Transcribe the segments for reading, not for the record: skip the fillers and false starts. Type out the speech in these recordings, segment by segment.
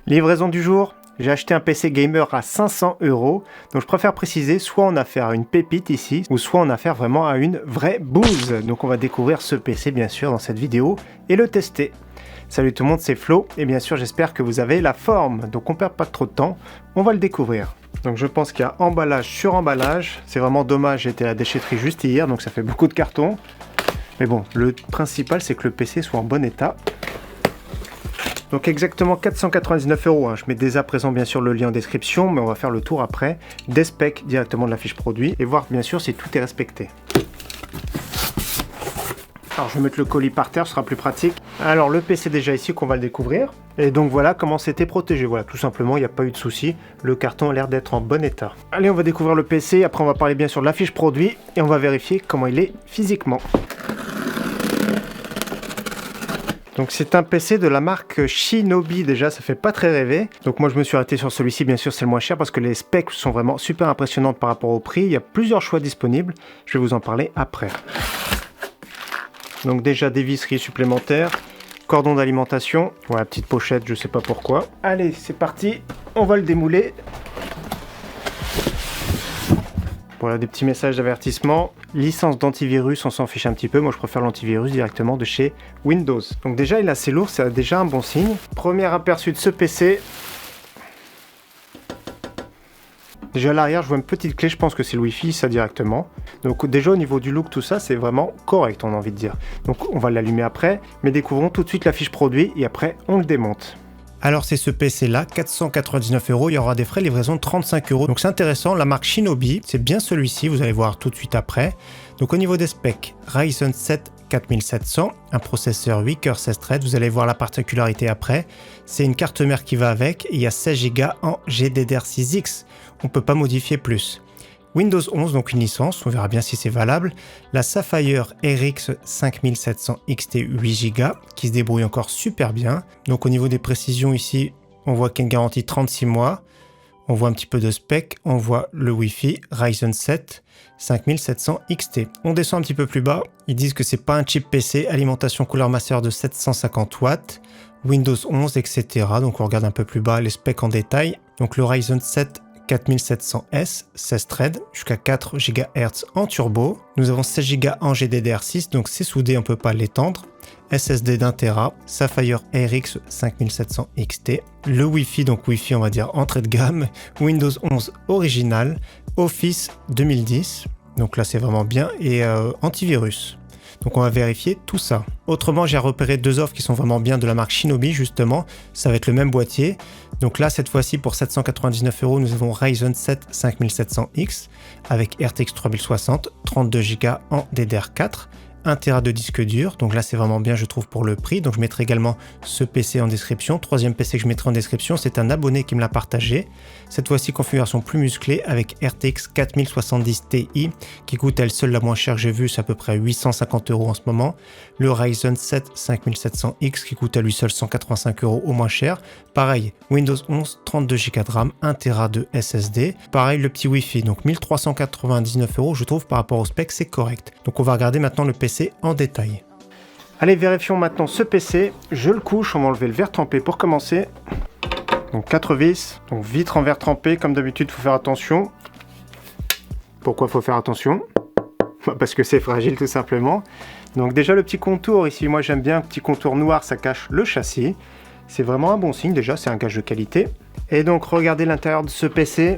Livraison du jour, j'ai acheté un PC gamer à 500 €, donc je préfère préciser, soit on a affaire à une pépite ici, ou soit on a affaire vraiment à une vraie bouse. Donc on va découvrir ce PC bien sûr dans cette vidéo et le tester. Salut tout le monde, c'est Flo, et bien sûr j'espère que vous avez la forme, donc on perd pas trop de temps, on va le découvrir. Donc je pense qu'il y a emballage sur emballage, c'est vraiment dommage, j'étais à la déchetterie juste hier, donc ça fait beaucoup de cartons. Mais bon, le principal c'est que le PC soit en bon état. Donc exactement 499 €, hein. Je mets dès à présent bien sûr le lien en description, mais on va faire le tour après, des specs directement de la fiche produit, et voir bien sûr si tout est respecté. Alors je vais mettre le colis par terre, ce sera plus pratique. Alors le PC déjà ici qu'on va le découvrir. Et donc voilà comment c'était protégé. Voilà, tout simplement, il n'y a pas eu de souci. Le carton a l'air d'être en bon état. Allez, on va découvrir le PC. Après, on va parler bien sûr de la fiche produit. Et on va vérifier comment il est physiquement. Donc c'est un PC de la marque Shinobi, déjà ça fait pas très rêver. Donc moi je me suis arrêté sur celui-ci, bien sûr c'est le moins cher parce que les specs sont vraiment super impressionnantes par rapport au prix. Il y a plusieurs choix disponibles, je vais vous en parler après. Donc déjà des visseries supplémentaires, cordon d'alimentation, voilà petite pochette, je sais pas pourquoi. Allez c'est parti, on va le démouler. Voilà des petits messages d'avertissement. Licence d'antivirus, on s'en fiche un petit peu. Moi, je préfère l'antivirus directement de chez Windows. Donc déjà, il est assez lourd, c'est déjà un bon signe. Premier aperçu de ce PC. Déjà à l'arrière, je vois une petite clé, je pense que c'est le Wi-Fi, ça directement. Donc déjà au niveau du look, tout ça, c'est vraiment correct, on a envie de dire. Donc on va l'allumer après, mais découvrons tout de suite la fiche produit et après, on le démonte. Alors c'est ce PC là, 499 €, il y aura des frais de livraison de 35 €. Donc c'est intéressant, la marque Shinobi, c'est bien celui-ci, vous allez voir tout de suite après. Donc au niveau des specs, Ryzen 7 4700, un processeur 8 cœurs 16 threads, vous allez voir la particularité après. C'est une carte mère qui va avec, et il y a 16 Go en GDDR6X, on ne peut pas modifier plus. Windows 11, donc une licence, on verra bien si c'est valable. La Sapphire RX 5700 XT 8 Go, qui se débrouille encore super bien. Donc au niveau des précisions ici, on voit qu'il y a une garantie 36 mois. On voit un petit peu de spec, on voit le Wi-Fi Ryzen 7 5700 XT. On descend un petit peu plus bas, ils disent que c'est pas un chip PC, alimentation Cooler Master de 750 watts, Windows 11, etc. Donc on regarde un peu plus bas les specs en détail. Donc le Ryzen 7 4700S, 16 threads, jusqu'à 4 GHz en turbo. Nous avons 16 Go en GDDR6, donc c'est soudé, on ne peut pas l'étendre. SSD d'1 Tera, Sapphire RX 5700 XT. Le Wi-Fi, donc Wi-Fi on va dire entrée de gamme. Windows 11 original, Office 2010, donc là c'est vraiment bien, et antivirus. Donc on va vérifier tout ça. Autrement, j'ai repéré deux offres qui sont vraiment bien de la marque Shinobi justement. Ça va être le même boîtier. Donc là, cette fois-ci, pour 799 €, nous avons Ryzen 7 5700X avec RTX 3060, 32 Go en DDR4, 1 Tera de disque dur. Donc là, c'est vraiment bien, je trouve, pour le prix. Donc je mettrai également ce PC en description. Troisième PC que je mettrai en description, c'est un abonné qui me l'a partagé. Cette fois-ci, configuration plus musclée avec RTX 4070 Ti qui coûte elle seule la moins chère que j'ai vue, c'est à peu près 850 € en ce moment. Le Ryzen 7 5700X qui coûte à lui seul 185 € au moins cher. Pareil, Windows 11, 32 Go de RAM, 1 Tera de SSD. Pareil, le petit Wi-Fi, donc 1399 €, je trouve par rapport au spec, c'est correct. Donc on va regarder maintenant le PC en détail. Allez, vérifions maintenant ce PC. Je le couche, on va enlever le verre trempé pour commencer. Donc 4 vis, donc vitre en verre trempé, comme d'habitude, il faut faire attention. Pourquoi il faut faire attention? Parce que c'est fragile tout simplement. Donc déjà le petit contour ici, moi j'aime bien, un petit contour noir, ça cache le châssis. C'est vraiment un bon signe déjà, c'est un gage de qualité. Et donc regardez l'intérieur de ce PC.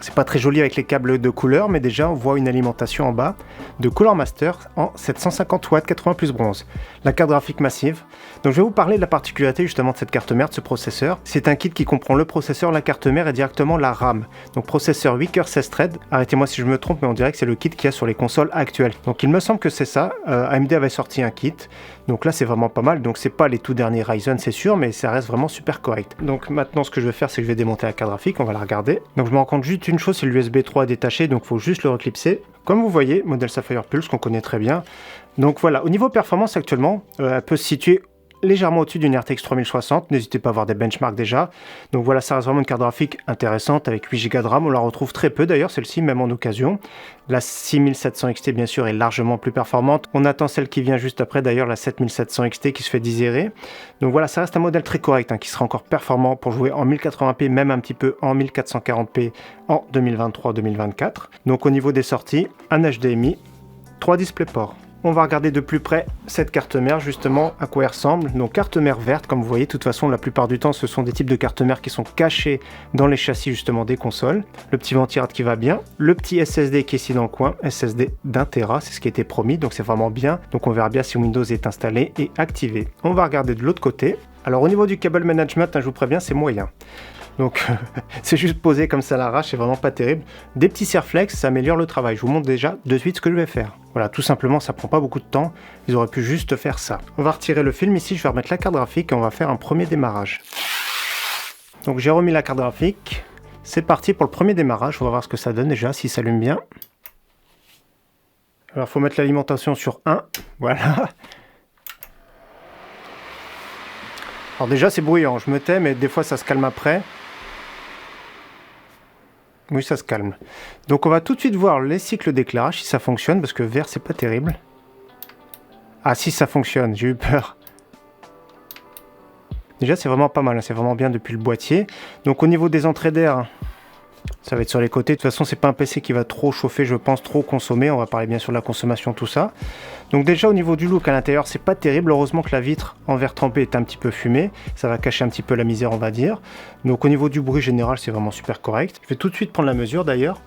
C'est pas très joli avec les câbles de couleur, mais déjà on voit une alimentation en bas de Cooler Master en 750 watts 80 plus bronze. La carte graphique massive. Donc je vais vous parler de la particularité justement de cette carte mère, de ce processeur. C'est un kit qui comprend le processeur, la carte mère et directement la RAM. Donc processeur 8 cœurs 16 threads. Arrêtez-moi si je me trompe, mais on dirait que c'est le kit qu'il y a sur les consoles actuelles. Donc il me semble que c'est ça. AMD avait sorti un kit. Donc là c'est vraiment pas mal. Donc c'est pas les tout derniers Ryzen c'est sûr, mais ça reste vraiment super correct. Donc maintenant ce que je vais faire, c'est que je vais démonter la carte graphique, on va la regarder. Donc je me rends compte juste une chose, c'est l'USB 3 détaché, donc il faut juste le reclipser. Comme vous voyez, modèle Sapphire Pulse qu'on connaît très bien. Donc voilà, au niveau performance actuellement, elle peut se situer légèrement au-dessus d'une RTX 3060, n'hésitez pas à voir des benchmarks déjà. Donc voilà, ça reste vraiment une carte graphique intéressante avec 8 Go de RAM, on la retrouve très peu d'ailleurs, celle-ci même en occasion. La 6700 XT bien sûr est largement plus performante, on attend celle qui vient juste après d'ailleurs, la 7700 XT qui se fait désirer. Donc voilà, ça reste un modèle très correct, qui sera encore performant pour jouer en 1080p, même un petit peu en 1440p en 2023-2024. Donc au niveau des sorties, un HDMI, 3 DisplayPort. On va regarder de plus près cette carte mère, justement, à quoi elle ressemble. Donc carte mère verte, comme vous voyez, de toute façon, la plupart du temps, ce sont des types de cartes mères qui sont cachées dans les châssis, justement, des consoles. Le petit ventirad qui va bien. Le petit SSD qui est ici dans le coin, SSD d'1 Tera, c'est ce qui a été promis, donc c'est vraiment bien. Donc on verra bien si Windows est installé et activé. On va regarder de l'autre côté. Alors au niveau du cable management, je vous préviens, c'est moyen. Donc c'est juste posé comme ça à l'arrache, c'est vraiment pas terrible. Des petits serre-flex, ça améliore le travail. Je vous montre déjà de suite ce que je vais faire. Voilà, tout simplement, ça prend pas beaucoup de temps. Ils auraient pu juste faire ça. On va retirer le film ici, je vais remettre la carte graphique et on va faire un premier démarrage. Donc j'ai remis la carte graphique. C'est parti pour le premier démarrage. On va voir ce que ça donne déjà, si ça allume bien. Alors il faut mettre l'alimentation sur 1. Voilà. Alors déjà c'est bruyant, je me tais, mais des fois ça se calme après. Oui, ça se calme. Donc on va tout de suite voir les cycles d'éclairage, si ça fonctionne, parce que vert c'est pas terrible. Ah si, ça fonctionne, j'ai eu peur. Déjà c'est vraiment pas mal, c'est vraiment bien depuis le boîtier. Donc au niveau des entrées d'air, ça va être sur les côtés. De toute façon c'est pas un PC qui va trop chauffer, je pense, trop consommer. On va parler bien sûr de la consommation, tout ça. Donc déjà au niveau du look à l'intérieur, c'est pas terrible. Heureusement que la vitre en verre trempé est un petit peu fumée. Ça va cacher un petit peu la misère, on va dire. Donc au niveau du bruit général, c'est vraiment super correct. Je vais tout de suite prendre la mesure d'ailleurs.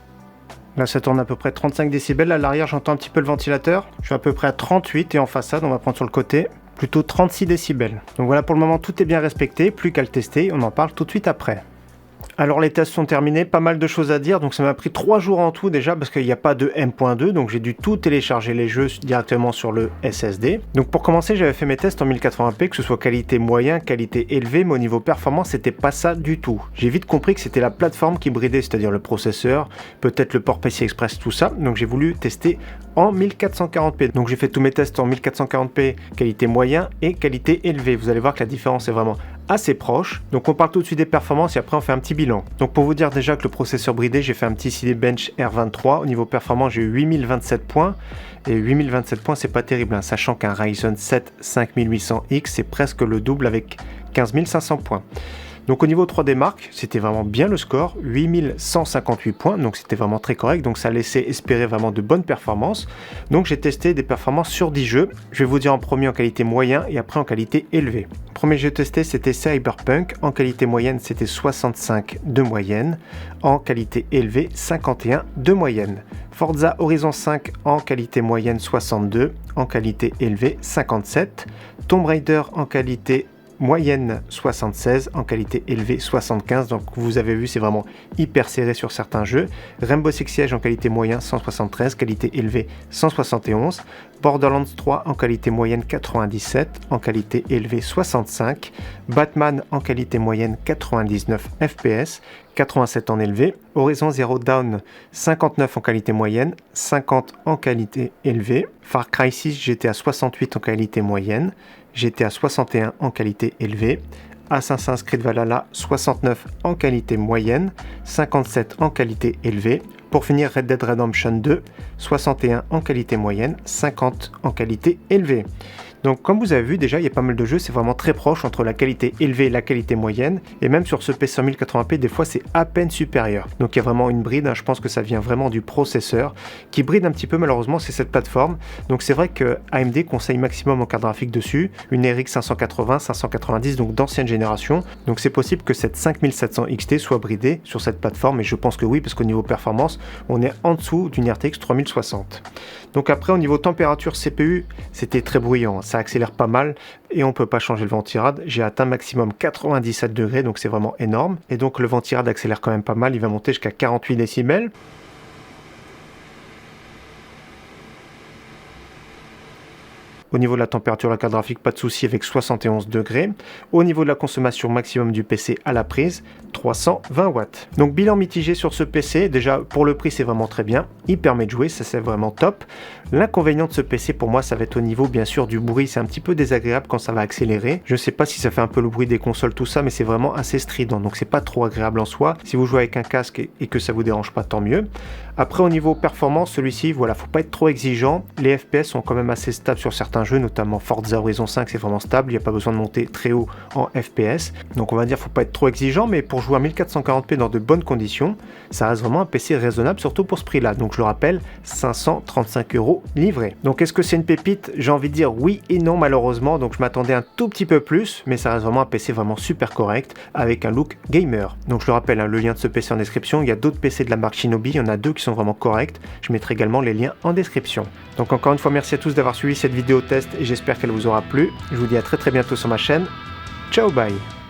Là ça tourne à peu près 35 décibels. À l'arrière j'entends un petit peu le ventilateur. Je suis à peu près à 38 et en façade on va prendre sur le côté plutôt 36 décibels. Donc voilà, pour le moment tout est bien respecté. Plus qu'à le tester, on en parle tout de suite après. Alors les tests sont terminés, pas mal de choses à dire, donc ça m'a pris 3 jours en tout déjà parce qu'il n'y a pas de M.2, donc j'ai dû tout télécharger les jeux directement sur le SSD. Donc pour commencer, j'avais fait mes tests en 1080p, que ce soit qualité moyen, qualité élevée, mais au niveau performance, c'était pas ça du tout. J'ai vite compris que c'était la plateforme qui bridait, c'est-à-dire le processeur, peut-être le port PCI Express, tout ça, donc j'ai voulu tester en 1440p. Donc j'ai fait tous mes tests en 1440p, qualité moyen et qualité élevée. Vous allez voir que la différence est vraiment assez proche. Donc on parle tout de suite des performances et après on fait un petit bilan. Donc pour vous dire déjà que le processeur bridé, j'ai fait un petit Cinebench R23. Au niveau performance, j'ai eu 8027 points. Et 8027 points, c'est pas terrible, sachant qu'un Ryzen 7 5800X, c'est presque le double avec 15500 points. Donc au niveau 3D Mark, c'était vraiment bien le score, 8158 points, donc c'était vraiment très correct, donc ça laissait espérer vraiment de bonnes performances. Donc j'ai testé des performances sur 10 jeux, je vais vous dire en premier en qualité moyen et après en qualité élevée. Le premier jeu testé c'était Cyberpunk, en qualité moyenne c'était 65 de moyenne, en qualité élevée 51 de moyenne. Forza Horizon 5 en qualité moyenne 62, en qualité élevée 57, Tomb Raider en qualité moyenne 76, en qualité élevée 75, donc vous avez vu c'est vraiment hyper serré sur certains jeux. Rainbow Six Siege en qualité moyenne 173, qualité élevée 171, Borderlands 3 en qualité moyenne 97, en qualité élevée 65, Batman en qualité moyenne 99 FPS, 87 en élevé, Horizon Zero Dawn 59 en qualité moyenne, 50 en qualité élevée, Far Cry 6 GTA 68 en qualité moyenne, GTA 61 en qualité élevée, Assassin's Creed Valhalla 69 en qualité moyenne, 57 en qualité élevée. Pour finir, Red Dead Redemption 2, 61 en qualité moyenne, 50 en qualité élevée. Donc comme vous avez vu déjà, il y a pas mal de jeux, c'est vraiment très proche entre la qualité élevée et la qualité moyenne, et même sur ce PC 1080p, des fois c'est à peine supérieur. Donc il y a vraiment une bride, je pense que ça vient vraiment du processeur, qui bride un petit peu malheureusement, c'est cette plateforme. Donc c'est vrai que AMD conseille maximum en carte graphique dessus, une RX 580, 590, donc d'ancienne génération. Donc c'est possible que cette 5700 XT soit bridée sur cette plateforme, et je pense que oui, parce qu'au niveau performance, on est en dessous d'une RTX 3060. Donc après, au niveau température CPU, c'était très bruyant, ça accélère pas mal et on peut pas changer le ventirad. J'ai atteint maximum 97 degrés, donc c'est vraiment énorme. Et donc le ventirad accélère quand même pas mal, il va monter jusqu'à 48 décibels. Au Au niveau de la température de la carte graphique, pas de souci avec 71 degrés. Au niveau de la consommation maximum du PC à la prise, 320 watts. Donc bilan mitigé sur ce PC. Déjà pour le prix c'est vraiment très bien. Il permet de jouer, ça c'est vraiment top. L'inconvénient de ce PC pour moi ça va être au niveau bien sûr du bruit. C'est un petit peu désagréable quand ça va accélérer. Je sais pas si ça fait un peu le bruit des consoles tout ça, mais c'est vraiment assez strident. Donc c'est pas trop agréable en soi. Si vous jouez avec un casque et que ça vous dérange pas, tant mieux. Après au niveau performance, celui-ci, voilà, faut pas être trop exigeant. Les FPS sont quand même assez stables sur certains jeux, notamment Forza Horizon 5, c'est vraiment stable. Il n'y a pas besoin de monter très haut en FPS. Donc on va dire faut pas être trop exigeant, mais pour jouer à 1440p dans de bonnes conditions, ça reste vraiment un PC raisonnable, surtout pour ce prix-là. Donc je le rappelle, 535 € livré. Donc est-ce que c'est une pépite? J'ai envie de dire oui et non malheureusement. Donc je m'attendais un tout petit peu plus, mais ça reste vraiment un PC vraiment super correct avec un look gamer. Donc je le rappelle, hein, le lien de ce PC en description. Il y a d'autres PC de la marque Shinobi, il y en a deux qui sont vraiment corrects. Je mettrai également les liens en description. Donc encore une fois, merci à tous d'avoir suivi cette vidéo test et j'espère qu'elle vous aura plu. Je vous dis à très bientôt sur ma chaîne. Ciao, bye!